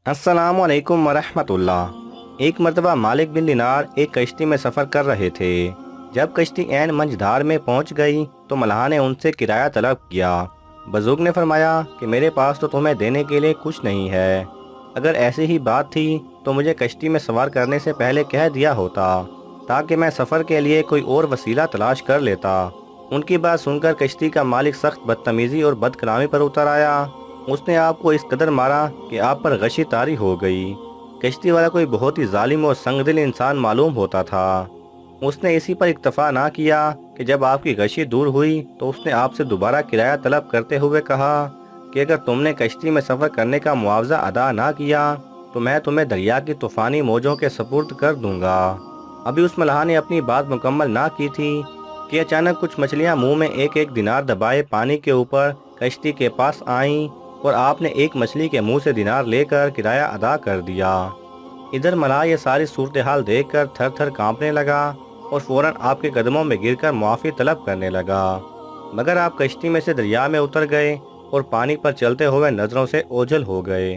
अस्सलाम वालेकुम वरहमतुल्लाह। एक मर्तबा मालिक बिन दिनार एक कश्ती में सफ़र कर रहे थे। जब कश्ती ऐन मंझधार में पहुंच गई तो मल्लाह ने उनसे किराया तलब किया। बुजुर्ग ने फरमाया कि मेरे पास तो तुम्हें देने के लिए कुछ नहीं है। अगर ऐसी ही बात थी तो मुझे कश्ती में सवार करने से पहले कह दिया होता, ताकि मैं सफ़र के लिए कोई और वसीला तलाश कर लेता। उनकी बात सुनकर कश्ती का मालिक सख्त बदतमीज़ी और बदकलामी पर उतर आया। उसने आपको इस कदर मारा कि आप पर गशी तारी हो गई। कश्ती वाला कोई बहुत ही जालिम और संगदिल इंसान मालूम होता था। उसने इसी पर इक्तफा ना किया कि जब आपकी गशी दूर हुई तो उसने आपसे दोबारा किराया तलब करते हुए कहा कि अगर तुमने कश्ती में सफ़र करने का मुआवजा अदा ना किया तो मैं तुम्हें दरिया की तूफ़ानी मौजों के सपुर्द कर दूंगा। अभी उस मल्लाह ने अपनी बात मुकम्मल ना की थी कि अचानक कुछ मछलियां मुंह में एक एक दिनार दबाए पानी के ऊपर कश्ती के पास आईं और आपने एक मछली के मुंह से दिनार लेकर किराया अदा कर दिया। इधर मल्लाह ये सारी सूरत हाल देख कर थर थर काँपने लगा और फौरन आपके कदमों में गिरकर मुआफ़ी तलब करने लगा। मगर आप कश्ती में से दरिया में उतर गए और पानी पर चलते हुए नज़रों से ओझल हो गए।